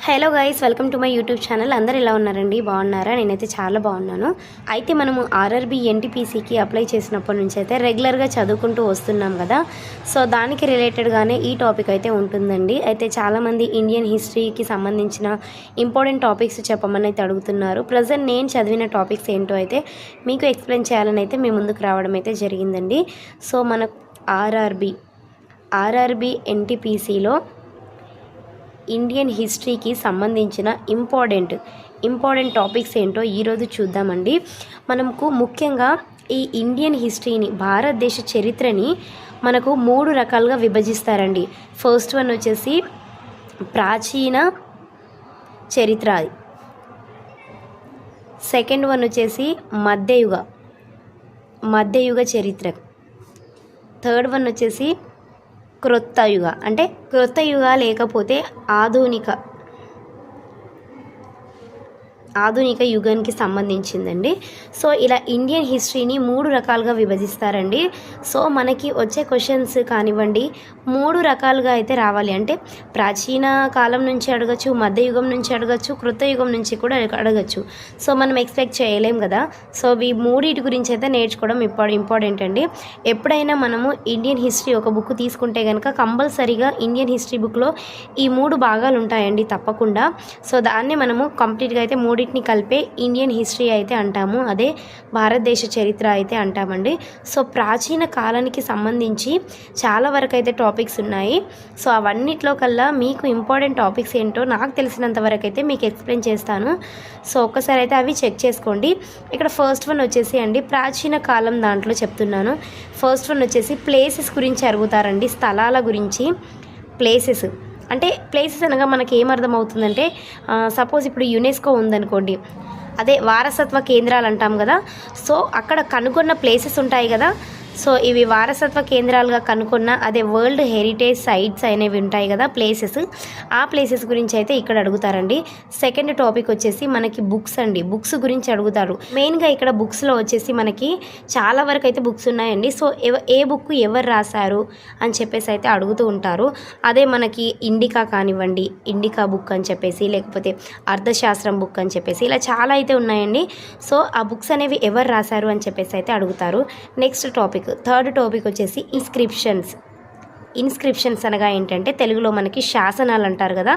Hello guys, welcome to my YouTube channel. అందరు ఎలా ఉన్నారండి? బాగున్నారా? నేనైతే చాలా బాగున్నాను. అయితే మనము ఆర్ఆర్బీ ఎన్టీపీసీకి అప్లై చేసినప్పటి నుంచి అయితే రెగ్యులర్గా చదువుకుంటూ వస్తున్నాం కదా. సో దానికి రిలేటెడ్గానే ఈ టాపిక్ అయితే ఉంటుందండి. అయితే చాలామంది ఇండియన్ హిస్టరీకి సంబంధించిన ఇంపార్టెంట్ టాపిక్స్ చెప్పమని అయితే అడుగుతున్నారు. ప్రజెంట్ నేను చదివిన టాపిక్స్ ఏంటో అయితే మీకు ఎక్స్ప్లెయిన్ చేయాలని అయితే మీ ముందుకు రావడం అయితే జరిగిందండి. సో మన ఆర్ఆర్బీ ఎన్టీపీసీలో ఇండియన్ హిస్టరీకి సంబంధించిన ఇంపార్టెంట్ టాపిక్స్ ఏంటో ఈరోజు చూద్దామండి. మనకు ముఖ్యంగా ఈ ఇండియన్ హిస్టరీని, భారతదేశ చరిత్రని మనకు 3 రకాలుగా విభజిస్తారండి. ఫస్ట్ వన్ వచ్చేసి ప్రాచీన చరిత్ర, సెకండ్ వన్ వచ్చేసి మధ్యయుగ చరిత్ర, థర్డ్ వన్ వచ్చేసి క్రొత్త యుగ లేకపోతే ఆధునిక యుగానికి సంబంధించిందండి. సో ఇలా ఇండియన్ హిస్టరీని 3 రకాలుగా విభజిస్తారండి. సో మనకి వచ్చే క్వశ్చన్స్ కానివ్వండి 3 రకాలుగా అయితే రావాలి. అంటే ప్రాచీన కాలం నుంచి అడగచ్చు, మధ్యయుగం నుంచి అడగచ్చు, కృత యుగం నుంచి కూడా అడగచ్చు. సో మనం ఎక్స్పెక్ట్ చేయలేం కదా. సో ఈ మూడింటి గురించి అయితే నేర్చుకోవడం ఇంపార్టెంట్ అండి. ఎప్పుడైనా మనము ఇండియన్ హిస్టరీ ఒక బుక్ తీసుకుంటే కనుక కంపల్సరీగా ఇండియన్ హిస్టరీ బుక్లో ఈ 3 భాగాలు ఉంటాయండి తప్పకుండా. సో దాన్ని మనము కంప్లీట్గా అయితే మూడింటిని కలిపే ఇండియన్ హిస్టరీ అయితే అంటాము. అదే భారతదేశ చరిత్ర అయితే అంటామండి. సో ప్రాచీన కాలానికి సంబంధించి చాలా వరకు అయితే టాపిక్స్ ఉన్నాయి. సో అవన్నిట్లో కల్లా మీకు ఇంపార్టెంట్ టాపిక్స్ ఏంటో నాకు తెలిసినంత వరకు అయితే మీకు ఎక్స్ప్లెయిన్ చేస్తాను. సో ఒక్కసారి అయితే అవి చెక్ చేసుకోండి. ఇక్కడ ఫస్ట్ వన్ వచ్చేసి అండి, ప్రాచీన కాలం దాంట్లో చెప్తున్నాను. ఫస్ట్ వన్ వచ్చేసి ప్లేసెస్ గురించి అడుగుతారండి. స్థలాల గురించి. ప్లేసెస్ అనగా మనకి ఏమర్థం అవుతుందంటే, సపోజ్ ఇప్పుడు యునెస్కో ఉందనుకోండి, అదే వారసత్వ కేంద్రాలు అంటాం కదా. సో అక్కడ కనుగొన్న ప్లేసెస్ ఉంటాయి కదా. సో ఇవి వారసత్వ కేంద్రాలుగా కనుక్కున్న అదే వరల్డ్ హెరిటేజ్ సైట్స్ అనేవి ఉంటాయి కదా, ఆ ప్లేసెస్ గురించి అయితే ఇక్కడ అడుగుతారండి. సెకండ్ టాపిక్ వచ్చేసి మనకి బుక్స్ గురించి అడుగుతారు. మెయిన్గా ఇక్కడ బుక్స్లో వచ్చేసి మనకి చాలా వరకు అయితే బుక్స్ ఉన్నాయండి. సో ఏ బుక్ ఎవరు రాశారు అని చెప్పేసి అయితే అడుగుతూ ఉంటారు. అదే మనకి ఇండికా బుక్ అని చెప్పేసి, లేకపోతే అర్థశాస్త్రం బుక్ అని చెప్పేసి ఇలా చాలా అయితే ఉన్నాయండి. సో ఆ బుక్స్ అనేవి ఎవరు రాశారు అని చెప్పేసి అయితే అడుగుతారు. నెక్స్ట్ టాపిక్, థర్డ్ టాపిక్ వచ్చేసి ఇన్స్క్రిప్షన్స్ అనగా ఏంటంటే తెలుగులో మనకి శాసనాలు అంటారు కదా.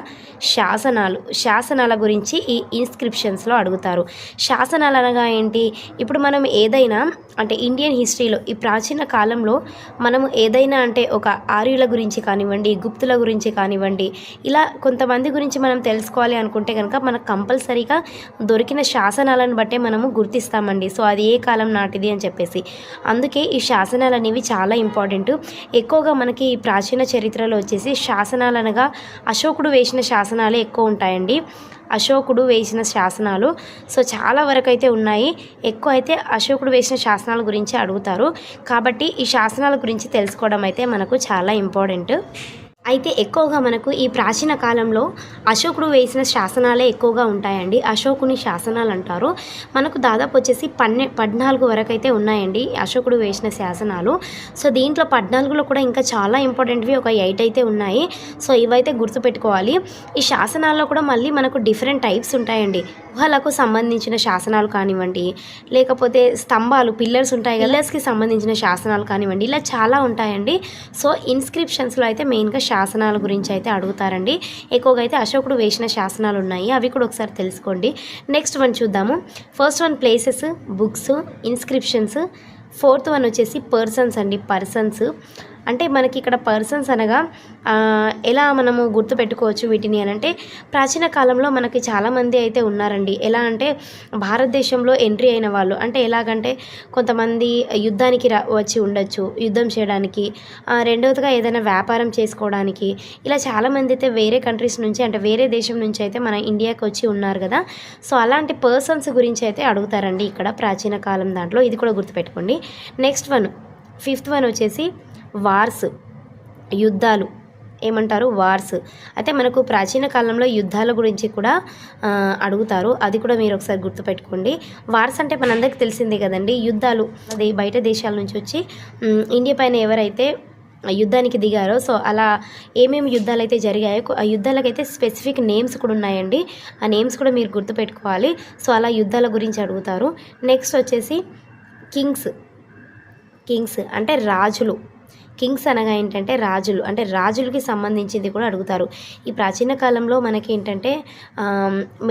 శాసనాల గురించి ఈ ఇన్స్క్రిప్షన్స్లో అడుగుతారు. శాసనాలు అనగా ఏంటి? ఇప్పుడు మనం ఏదైనా అంటే ఇండియన్ హిస్టరీలో ఈ ప్రాచీన కాలంలో మనము ఏదైనా అంటే ఒక ఆర్యుల గురించి కానివ్వండి, గుప్తుల గురించి కానివ్వండి, ఇలా కొంతమంది గురించి మనం తెలుసుకోవాలి అనుకుంటే కనుక మనకు కంపల్సరీగా దొరికిన శాసనాలను బట్టే మనము గుర్తిస్తామండి. సో అది ఏ కాలం నాటిది అని చెప్పేసి. అందుకే ఈ శాసనాలు అనేవి చాలా ఇంపార్టెంట్. ఎక్కువగా మనకి ప్రాచీన చరిత్రలో వచ్చేసి శాసనాలు అనగా అశోకుడు వేసిన శాసనాలే ఎక్కువ ఉంటాయండి. సో చాలా వరకు అయితే ఉన్నాయి. ఎక్కువ అయితే అశోకుడు వేసిన శాసనాల గురించి అడుగుతారు. కాబట్టి ఈ శాసనాల గురించి తెలుసుకోవడం అయితే మనకు చాలా ఇంపార్టెంట్. అయితే ఎక్కువగా మనకు ఈ ప్రాచీన కాలంలో అశోకుడు వేసిన శాసనాలే ఎక్కువగా ఉంటాయండి. అశోకుని శాసనాలు అంటారు. మనకు దాదాపు వచ్చేసి 14 వరకు అయితే ఉన్నాయండి అశోకుడు వేసిన శాసనాలు. సో దీంట్లో 14లో కూడా ఇంకా చాలా ఇంపార్టెంట్వి ఒక 8 అయితే ఉన్నాయి. సో ఇవైతే గుర్తుపెట్టుకోవాలి. ఈ శాసనాల్లో కూడా మళ్ళీ మనకు డిఫరెంట్ టైప్స్ ఉంటాయండి. గుహలకు సంబంధించిన శాసనాలు కానివ్వండి, లేకపోతే స్తంభాలు పిల్లర్స్ ఉంటాయి కదా, పిల్లర్స్కి సంబంధించిన శాసనాలు కానివ్వండి, ఇలా చాలా ఉంటాయండి. సో ఇన్స్క్రిప్షన్స్లో అయితే మెయిన్గా శాసనాల గురించి అయితే అడుగుతారండి. ఎక్కువగా అయితే అశోకుడు వేసిన శాసనాలు ఉన్నాయి, అవి కూడా ఒకసారి తెలుసుకోండి. నెక్స్ట్ వన్ చూద్దాము. First one places, books, inscriptions. Fourth one వచ్చేసి పర్సన్స్. అంటే మనకి ఇక్కడ పర్సన్స్ అనగా ఎలా మనము గుర్తుపెట్టుకోవచ్చు వీటిని అని అంటే, ప్రాచీన కాలంలో మనకి చాలామంది అయితే ఉన్నారండి. ఎలా అంటే భారతదేశంలో ఎంట్రీ అయిన వాళ్ళు, అంటే ఎలాగంటే కొంతమంది యుద్ధానికి వచ్చి ఉండొచ్చు, యుద్ధం చేయడానికి, రెండవదిగా ఏదైనా వ్యాపారం చేసుకోవడానికి, ఇలా చాలామంది అయితే వేరే కంట్రీస్ నుంచి అంటే వేరే దేశం నుంచి అయితే మన ఇండియాకి వచ్చి ఉన్నారు కదా. సో అలాంటి పర్సన్స్ గురించి అయితే అడుగుతారండి ఇక్కడ ప్రాచీన కాలం దాంట్లో. ఇది కూడా గుర్తుపెట్టుకోండి. నెక్స్ట్ వన్, ఫిఫ్త్ వన్ వచ్చేసి యుద్ధాలు ఏమంటారు, వార్స్. అయితే మనకు ప్రాచీన కాలంలో యుద్ధాల గురించి కూడా అడుగుతారు. అది కూడా మీరు ఒకసారి గుర్తుపెట్టుకోండి. వార్స్ అంటే మనందరికీ తెలిసిందే కదండి, యుద్ధాలు. అది బయట దేశాల నుంచి వచ్చి ఇండియా పైన ఎవరైతే యుద్ధానికి దిగారో, సో అలా ఏమేమి యుద్ధాలు అయితే జరిగాయో ఆ యుద్ధాలకైతే స్పెసిఫిక్ నేమ్స్ కూడా ఉన్నాయండి. ఆ నేమ్స్ కూడా మీరు గుర్తుపెట్టుకోవాలి. సో అలా యుద్ధాల గురించి అడుగుతారు. నెక్స్ట్ వచ్చేసి కింగ్స్ అంటే రాజులు. కింగ్స్ అనగా ఏంటంటే రాజులు, అంటే రాజులకి సంబంధించింది కూడా అడుగుతారు. ఈ ప్రాచీన కాలంలో మనకి ఏంటంటే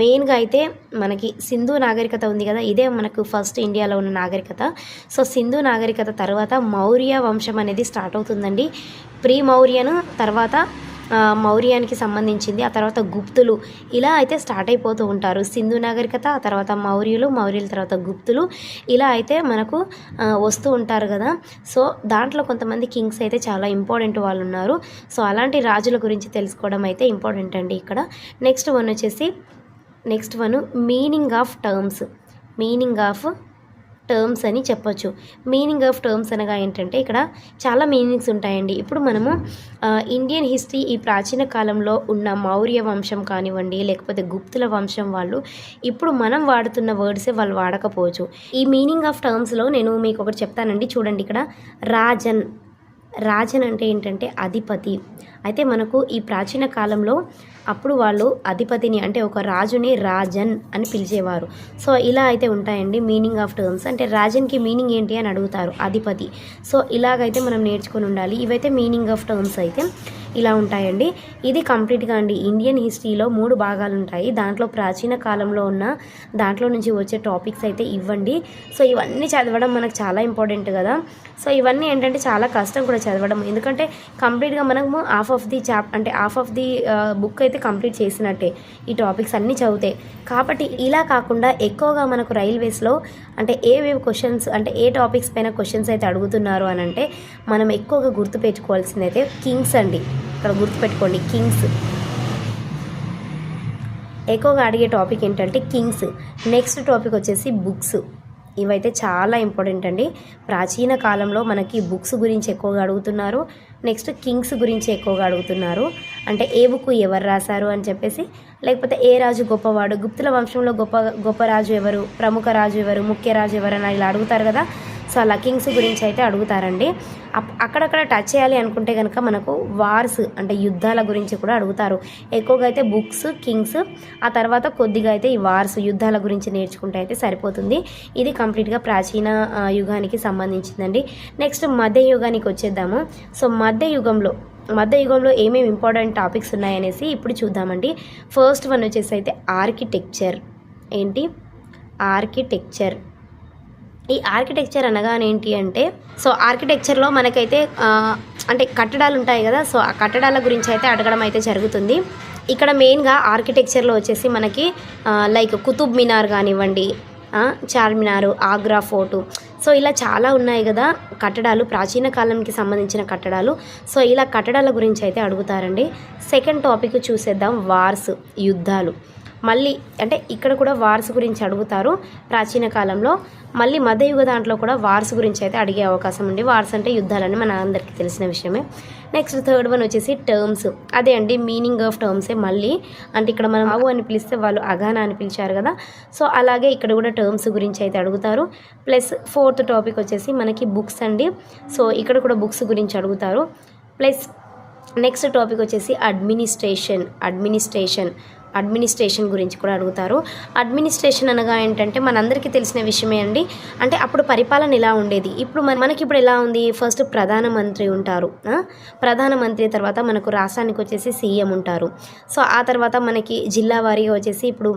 మెయిన్గా అయితే మనకి సింధు నాగరికత ఉంది కదా, ఇదే మనకు ఫస్ట్ ఇండియాలో ఉన్న నాగరికత. సో సింధు నాగరికత తర్వాత మౌర్య వంశం అనేది స్టార్ట్ అవుతుందండి. ప్రీ మౌర్యను తర్వాత మౌర్యానికి సంబంధించింది, ఆ తర్వాత గుప్తులు, ఇలా అయితే స్టార్ట్ అయిపోతూ ఉంటారు. సింధు నాగరికత, ఆ తర్వాత మౌర్యుల తర్వాత గుప్తులు, ఇలా అయితే మనకు వస్తూ ఉంటారు కదా. సో దాంట్లో కొంతమంది కింగ్స్ అయితే చాలా ఇంపార్టెంట్ వాళ్ళు ఉన్నారు. సో అలాంటి రాజుల గురించి తెలుసుకోవడం అయితే ఇంపార్టెంట్ అండి ఇక్కడ. Next one meaning of terms అని చెప్పొచ్చు. మీనింగ్ ఆఫ్ టర్మ్స్ అనగా ఏంటంటే ఇక్కడ చాలా మీనింగ్స్ ఉంటాయండి. ఇప్పుడు మనము ఇండియన్ హిస్టరీ ఈ ప్రాచీన కాలంలో ఉన్న మౌర్య వంశం కానివ్వండి, లేకపోతే గుప్తుల వంశం వాళ్ళు ఇప్పుడు మనం వాడుతున్న వర్డ్సే వాళ్ళు వాడకపోవచ్చు. ఈ మీనింగ్ ఆఫ్ టర్మ్స్లో నేను మీకు ఒకటి చెప్తానండి, చూడండి. ఇక్కడ రాజన్ అంటే ఏంటంటే అధిపతి. అయితే మనకు ఈ ప్రాచీన కాలంలో అప్పుడు వాళ్ళు అధిపతిని అంటే ఒక రాజుని రాజన్ అని పిలిచేవారు. సో ఇలా అయితే ఉంటాయండి మీనింగ్ ఆఫ్ టర్మ్స్. అంటే రాజన్కి మీనింగ్ ఏంటి అని అడుగుతారు, అధిపతి. సో ఇలాగైతే మనం నేర్చుకొని ఉండాలి. ఇవైతే మీనింగ్ ఆఫ్ టర్మ్స్ అయితే ఇలా ఉంటాయండి. ఇది కంప్లీట్గా అండి ఇండియన్ హిస్టరీలో 3 భాగాలు ఉంటాయి. దాంట్లో ప్రాచీన కాలంలో ఉన్న దాంట్లో నుంచి వచ్చే టాపిక్స్ అయితే ఇవ్వండి. సో ఇవన్నీ చదవడం మనకు చాలా ఇంపార్టెంట్ కదా. సో ఇవన్నీ ఏంటంటే చాలా కష్టం కూడా చదవడం, ఎందుకంటే కంప్లీట్గా మనము హాఫ్ ఆఫ్ ది బుక్ అయితే కంప్లీట్ చేసినట్టే ఈ టాపిక్స్ అన్నీ చదివితే. కాబట్టి ఇలా కాకుండా ఎక్కువగా మనకు రైల్వేస్లో అంటే ఏవేవి క్వశ్చన్స్ అంటే ఏ టాపిక్స్ పైన క్వశ్చన్స్ అయితే అడుగుతున్నారు అని అంటే మనం ఎక్కువగా గుర్తుపెట్టుకోవాల్సింది అయితే కింగ్స్ అండి. ఇక్కడ గుర్తుపెట్టుకోండి, కింగ్స్ ఎక్కువగా అడిగే టాపిక్ ఏంటంటే కింగ్స్. నెక్స్ట్ టాపిక్ వచ్చేసి బుక్స్. ఇవైతే చాలా ఇంపార్టెంట్ అండి. ప్రాచీన కాలంలో మనకి బుక్స్ గురించి ఎక్కువగా అడుగుతున్నారు. నెక్స్ట్ కింగ్స్ గురించి ఎక్కువగా అడుగుతున్నారు. అంటే ఏ బుక్ ఎవరు రాశారు అని చెప్పేసి, లేకపోతే ఏ రాజు గొప్పవాడు, గుప్తుల వంశంలో గొప్ప రాజు ఎవరు, ప్రముఖ రాజు ఎవరు, ముఖ్య రాజు ఎవరు అని ఇలా అడుగుతారు కదా. సో అలా కింగ్స్ గురించి అయితే అడుగుతారండి. అక్కడక్కడ టచ్ చేయాలి అనుకుంటే కనుక మనకు వార్స్ అంటే యుద్ధాల గురించి కూడా అడుగుతారు. ఎక్కువగా అయితే బుక్స్, కింగ్స్, ఆ తర్వాత కొద్దిగా అయితే ఈ వార్స్ యుద్ధాల గురించి నేర్చుకుంటే అయితే సరిపోతుంది. ఇది కంప్లీట్గా ప్రాచీన యుగానికి సంబంధించిందండి. నెక్స్ట్ మధ్యయుగానికి వచ్చేద్దాము. సో మధ్యయుగంలో ఏమేమి ఇంపార్టెంట్ టాపిక్స్ ఉన్నాయనేసి ఇప్పుడు చూద్దామండి. ఫస్ట్ వన్ వచ్చేసి అయితే ఆర్కిటెక్చర్. ఈ ఆర్కిటెక్చర్ అనగానే ఏంటి అంటే, సో ఆర్కిటెక్చర్లో మనకైతే అంటే కట్టడాలు ఉంటాయి కదా. సో ఆ కట్టడాల గురించి అయితే అడగడం అయితే జరుగుతుంది. ఇక్కడ మెయిన్గా ఆర్కిటెక్చర్లో వచ్చేసి మనకి లైక్ కుతుబ్ మినార్ కానివ్వండి, చార్మినారు, ఆగ్రా ఫోర్టు, సో ఇలా చాలా ఉన్నాయి కదా కట్టడాలు, ప్రాచీన కాలానికి సంబంధించిన కట్టడాలు. సో ఇలా కట్టడాల గురించి అయితే అడుగుతారండి. సెకండ్ టాపిక్ చూసేద్దాం, వార్స్, యుద్ధాలు. మళ్ళీ అంటే ఇక్కడ కూడా వార్స్ గురించి అడుగుతారు ప్రాచీన కాలంలో. మళ్ళీ మధ్యయుగ దాంట్లో కూడా వార్స్ గురించి అయితే అడిగే అవకాశం ఉంది. వార్స్ అంటే యుద్ధాలని మన అందరికీ తెలిసిన విషయమే. నెక్స్ట్ థర్డ్ వన్ వచ్చేసి టర్మ్స్. అదే అండి మీనింగ్ ఆఫ్ టర్మ్సే మళ్ళీ. అంటే ఇక్కడ మనం ఆవు అని పిలిస్తే వాళ్ళు అగానా అని పిలిచారు కదా. సో అలాగే ఇక్కడ కూడా టర్మ్స్ గురించి అయితే అడుగుతారు. ప్లస్ ఫోర్త్ టాపిక్ వచ్చేసి మనకి బుక్స్ అండి. సో ఇక్కడ కూడా బుక్స్ గురించి అడుగుతారు. ప్లస్ నెక్స్ట్ టాపిక్ వచ్చేసి అడ్మినిస్ట్రేషన్ గురించి కూడా అడుగుతారు. అడ్మినిస్ట్రేషన్ అనగా ఏంటంటే మనందరికీ తెలిసిన విషయమే అండి. అంటే అప్పుడు పరిపాలన ఇలా ఉండేది. ఇప్పుడు మనకి ఇప్పుడు ఎలా ఉంది, ఫస్ట్ ప్రధానమంత్రి ఉంటారు. ప్రధానమంత్రి తర్వాత మనకు రాష్ట్రానికి వచ్చేసి సీఎం ఉంటారు. సో ఆ తర్వాత మనకి జిల్లా వారీగా వచ్చేసి ఇప్పుడు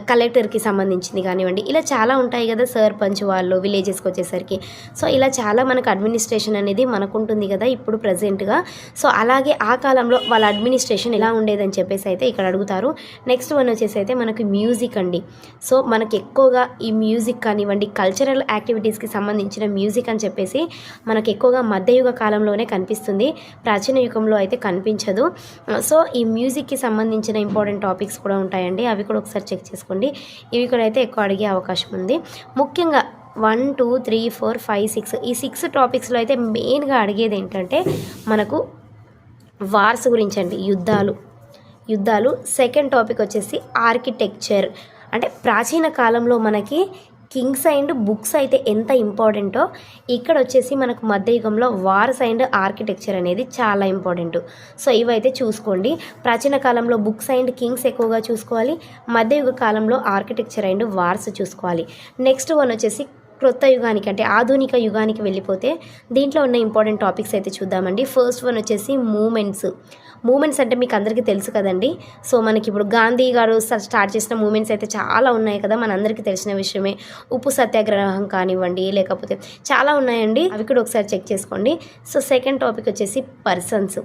కలెక్టర్కి సంబంధించింది కానివ్వండి, ఇలా చాలా ఉంటాయి కదా, సర్పంచ్ వాళ్ళు విలేజెస్కి వచ్చేసరికి. సో ఇలా చాలా మనకు అడ్మినిస్ట్రేషన్ అనేది మనకు ఉంటుంది కదా ఇప్పుడు ప్రజెంట్గా. సో అలాగే ఆ కాలంలో వాళ్ళ అడ్మినిస్ట్రేషన్ ఎలా ఉండేదని చెప్పేసి అయితే ఇక్కడ అడుగుతారు. నెక్స్ట్ వన్ వచ్చేసి అయితే మనకి మ్యూజిక్ అండి. సో మనకి ఎక్కువగా ఈ మ్యూజిక్ కానివ్వండి, కల్చరల్ యాక్టివిటీస్కి సంబంధించిన మ్యూజిక్ అని చెప్పేసి మనకు ఎక్కువగా మధ్యయుగ కాలంలోనే కనిపిస్తుంది, ప్రాచీన యుగంలో అయితే కనిపించదు. సో ఈ మ్యూజిక్కి సంబంధించిన ఇంపార్టెంట్ టాపిక్స్ కూడా ఉంటాయండి, అవి కూడా ఒకసారి చెక్ చేసుకోండి. ఇవి కూడా అయితే ఎక్కువ అడిగే అవకాశం ఉంది. ముఖ్యంగా 1, 2, 3, 4, 5, 6 ఈ 6 టాపిక్స్లో అయితే మెయిన్గా అడిగేది ఏంటంటే మనకు వార్స్ గురించి అండి, యుద్ధాలు. సెకండ్ టాపిక్ వచ్చేసి ఆర్కిటెక్చర్. అంటే ప్రాచీన కాలంలో మనకి కింగ్స్ అండ్ బుక్స్ అయితే ఎంత ఇంపార్టెంటో ఇక్కడ వచ్చేసి మనకు మధ్యయుగంలో వార్స్ అండ్ ఆర్కిటెక్చర్ అనేది చాలా ఇంపార్టెంట్. సో ఇవైతే చూసుకోండి. ప్రాచీన కాలంలో బుక్స్ అండ్ కింగ్స్ ఎక్కువగా చూసుకోవాలి, మధ్యయుగ కాలంలో ఆర్కిటెక్చర్ అండ్ వార్స్ చూసుకోవాలి. నెక్స్ట్ వన్ వచ్చేసి క్రొత్త యుగానికి అంటే ఆధునిక యుగానికి వెళ్ళిపోతే దీంట్లో ఉన్న ఇంపార్టెంట్ టాపిక్స్ అయితే చూద్దామండి. ఫస్ట్ వన్ వచ్చేసి మూమెంట్స్ అంటే మీకు అందరికీ తెలుసు కదండి. సో మనకి ఇప్పుడు గాంధీ గారు స్టార్ట్ చేసిన మూమెంట్స్ అయితే చాలా ఉన్నాయి కదా, మనందరికీ తెలిసిన విషయమే. ఉప్పు సత్యాగ్రహం కానివ్వండి, లేకపోతే చాలా ఉన్నాయండి, అవి కూడా ఒకసారి చెక్ చేసుకోండి. సో సెకండ్ టాపిక్ వచ్చేసి పర్సన్స్.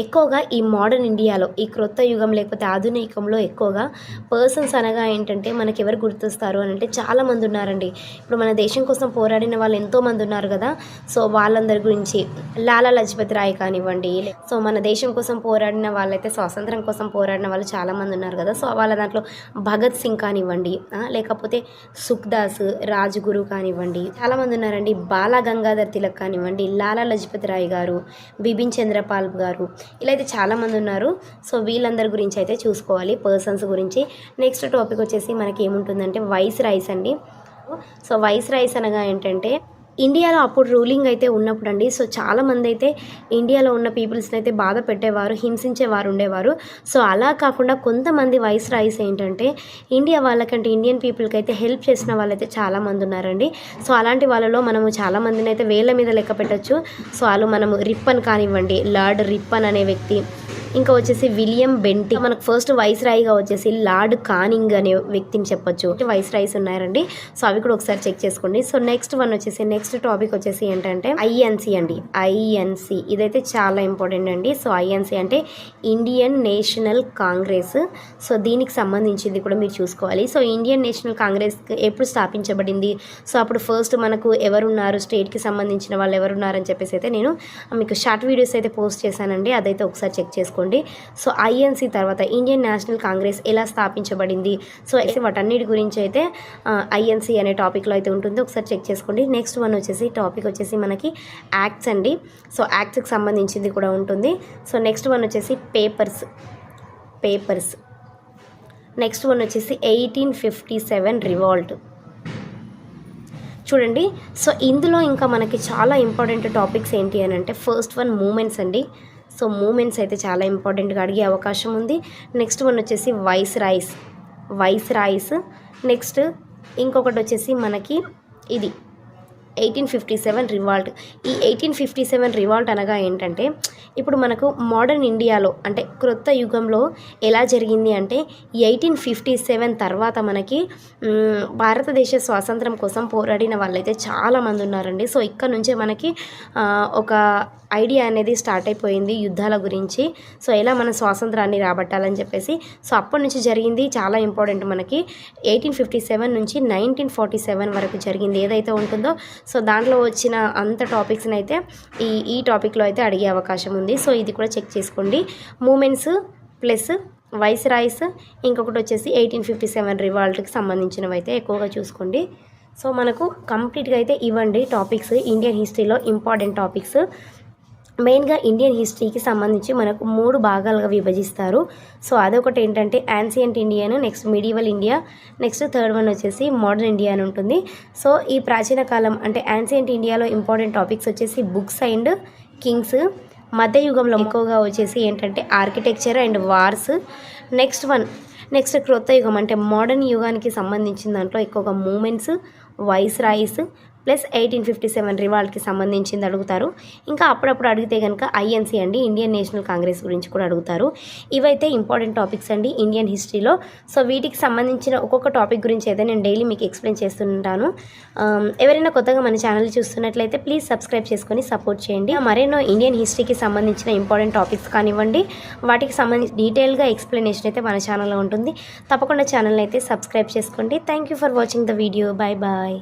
ఎక్కువగా ఈ మోడర్న్ ఇండియాలో ఈ క్రొత్త యుగం లేకపోతే ఆధునికంలో ఎక్కువగా పర్సన్స్ అనగా ఏంటంటే మనకి ఎవరు గుర్తొస్తారు అని అంటే చాలామంది ఉన్నారండి. ఇప్పుడు మన దేశం కోసం పోరాడిన వాళ్ళు ఎంతోమంది ఉన్నారు కదా. సో వాళ్ళందరి గురించి లాలా లజపతి రాయ్ కానివ్వండి, సో మన దేశం కోసం పోరాడిన వాళ్ళైతే స్వాతంత్రం కోసం పోరాడిన వాళ్ళు చాలామంది ఉన్నారు కదా. సో వాళ్ళ దాంట్లో భగత్ సింగ్ కానివ్వండి, లేకపోతే సుఖ్దాస్, రాజ్గురు కానివ్వండి, చాలామంది ఉన్నారండి. బాల గంగాధర్ తిలక్ కానివ్వండి, లాలా లజపతి రాయ్ గారు, బిపిన్ చంద్రపాల్ గారు, ఇలా అయితే చాలామంది ఉన్నారు. సో వీళ్ళందరి గురించి అయితే చూసుకోవాలి, పర్సన్స్ గురించి. నెక్స్ట్ టాపిక్ వచ్చేసి మనకి ఏముంటుందంటే వైస్ రాయ్స్ అండి. సో వైస్ రాయ్స్ అనగా ఏంటంటే ఇండియాలో అప్పుడు రూలింగ్ అయితే ఉన్నప్పుడు అండి. సో చాలామంది అయితే ఇండియాలో ఉన్న పీపుల్స్ని అయితే బాధ పెట్టేవారు, హింసించేవారు ఉండేవారు. సో అలా కాకుండా కొంతమంది వైస్ రాయ్స్ ఏంటంటే ఇండియా వాళ్ళకంటే ఇండియన్ పీపుల్కి అయితే హెల్ప్ చేసిన వాళ్ళైతే చాలామంది ఉన్నారండి. సో అలాంటి వాళ్ళలో మనము చాలామందిని అయితే వేళ్ళ మీద లెక్క పెట్టచ్చు. సో వాళ్ళు మనము రిప్పన్ కానివ్వండి, లార్డ్ రిప్పన్ అనే వ్యక్తి, ఇంకా వచ్చేసి విలియం బెంటి, మనకు ఫస్ట్ వైస్ రాయ్గా వచ్చేసి లార్డ్ కానింగ్ అనే వ్యక్తిని చెప్పొచ్చు. వైస్ రాయ్స్ ఉన్నారండి. సో అవి కూడా ఒకసారి చెక్ చేసుకోండి. సో నెక్స్ట్ నెక్స్ట్ టాపిక్ వచ్చేసి ఏంటంటే ఐఎన్సి అండి. ఐఎన్సి ఇదైతే చాలా ఇంపార్టెంట్ అండి. సో ఐఎన్సి అంటే ఇండియన్ నేషనల్ కాంగ్రెస్. సో దీనికి సంబంధించింది కూడా మీరు చూసుకోవాలి. సో ఇండియన్ నేషనల్ కాంగ్రెస్ ఎప్పుడు స్థాపించబడింది, సో అప్పుడు ఫస్ట్ మనకు ఎవరున్నారు, స్టేట్కి సంబంధించిన వాళ్ళు ఎవరున్నారని చెప్పేసి అయితే నేను మీకు షార్ట్ వీడియోస్ అయితే పోస్ట్ చేశానండి, అదైతే ఒకసారి చెక్ చేసుకోండి. సో ఐఎన్సి తర్వాత ఇండియన్ నేషనల్ కాంగ్రెస్ ఎలా స్థాపించబడింది, సో వాటన్నిటి గురించి అయితే ఐఎన్సి అనే టాపిక్లో అయితే ఉంటుంది, ఒకసారి చెక్ చేసుకోండి. నెక్స్ట్ వన్ వచ్చేసి టాపిక్ వచ్చేసి మనకి యాక్ట్స్ అండి. సో యాక్ట్స్కి సంబంధించింది కూడా ఉంటుంది. సో నెక్స్ట్ వన్ వచ్చేసి పేపర్స్. నెక్స్ట్ వన్ వచ్చేసి 1857 రివాల్ట్. చూడండి. సో ఇందులో ఇంకా మనకి చాలా ఇంపార్టెంట్ టాపిక్స్ ఏంటి అని అంటే ఫస్ట్ వన్ మూమెంట్స్ అండి. సో మూమెంట్స్ అయితే చాలా ఇంపార్టెంట్గా అడిగే అవకాశం ఉంది. నెక్స్ట్ వన్ వచ్చేసి వైస్ రాయ్స్. నెక్స్ట్ ఇంకొకటి వచ్చేసి మనకి ఇది 1857 రివాల్ట్. ఈ 1857 రివాల్ట్ అనగా ఏంటంటే ఇప్పుడు మనకు మోడర్న్ ఇండియాలో అంటే క్రొత్త యుగంలో ఎలా జరిగింది అంటే 1857 తర్వాత మనకి భారతదేశ స్వాతంత్రం కోసం పోరాడిన వాళ్ళైతే చాలామంది ఉన్నారండి. సో ఇక్కడ నుంచే మనకి ఒక ఐడియా అనేది స్టార్ట్ అయిపోయింది యుద్ధాల గురించి. సో ఎలా మన స్వాతంత్రాన్ని రాబట్టాలని చెప్పేసి. సో అప్పటి నుంచి జరిగింది చాలా ఇంపార్టెంట్ మనకి. 1857 నుంచి 1947 వరకు జరిగింది ఏదైతే ఉంటుందో సో దాంట్లో వచ్చిన అంత టాపిక్స్ని అయితే ఈ టాపిక్లో అయితే అడిగే అవకాశం ఉంది. సో ఇది కూడా చెక్ చేసుకోండి. మూమెంట్స్ ప్లస్ వైస్ రాయ్స్, ఇంకొకటి వచ్చేసి 1857 రివాల్ట్కి సంబంధించినవి అయితే ఎక్కువగా చూసుకోండి. సో మనకు కంప్లీట్గా అయితే ఇవ్వండి టాపిక్స్ ఇండియన్ హిస్టరీలో ఇంపార్టెంట్ టాపిక్స్. మెయిన్గా ఇండియన్ హిస్టరీకి సంబంధించి మనకు 3 భాగాలుగా విభజిస్తారు. సో అదొకటి ఏంటంటే ancient Indian, next medieval India, next third one వచ్చేసి మోడర్న్ ఇండియా అని ఉంటుంది. సో ఈ ప్రాచీన కాలం అంటే యాన్సియంట్ ఇండియాలో ఇంపార్టెంట్ టాపిక్స్ వచ్చేసి బుక్స్ అండ్ కింగ్స్. మధ్యయుగంలో ఎక్కువగా వచ్చేసి ఏంటంటే ఆర్కిటెక్చర్ అండ్ వార్స్. నెక్స్ట్ క్రొత్త యుగం అంటే మోడర్న్ యుగానికి సంబంధించిన దాంట్లో ఎక్కువగా మూమెంట్స్, వైస్ రాయ్స్ ప్లస్ 1857 రివాల్ట్కి సంబంధించింది అడుగుతారు. ఇంకా అప్పుడప్పుడు అడిగితే కనుక ఐఎన్సి అండి, ఇండియన్ నేషనల్ కాంగ్రెస్ గురించి కూడా అడుగుతారు. ఇవైతే ఇంపార్టెంట్ టాపిక్స్ అండి ఇండియన్ హిస్టరీలో. సో వీటికి సంబంధించిన ఒక్కొక్క టాపిక్ గురించి అయితే నేను డైలీ మీకు ఎక్స్ప్లెయిన్ చేస్తుంటాను. ఎవరైనా కొత్తగా మన ఛానల్ చూస్తున్నట్లయితే ప్లీజ్ సబ్స్క్రైబ్ చేసుకొని సపోర్ట్ చేయండి. మరెన్నో ఇండియన్ హిస్టరీకి సంబంధించిన ఇంపార్టెంట్ టాపిక్స్ కానివ్వండి, వాటికి సంబంధించి డీటెయిల్గా ఎక్స్ప్లెనేషన్ అయితే మన ఛానల్లో ఉంటుంది. తప్పకుండా ఛానల్ని అయితే సబ్స్క్రైబ్ చేసుకోండి. Thank you for watching the video. Bye bye.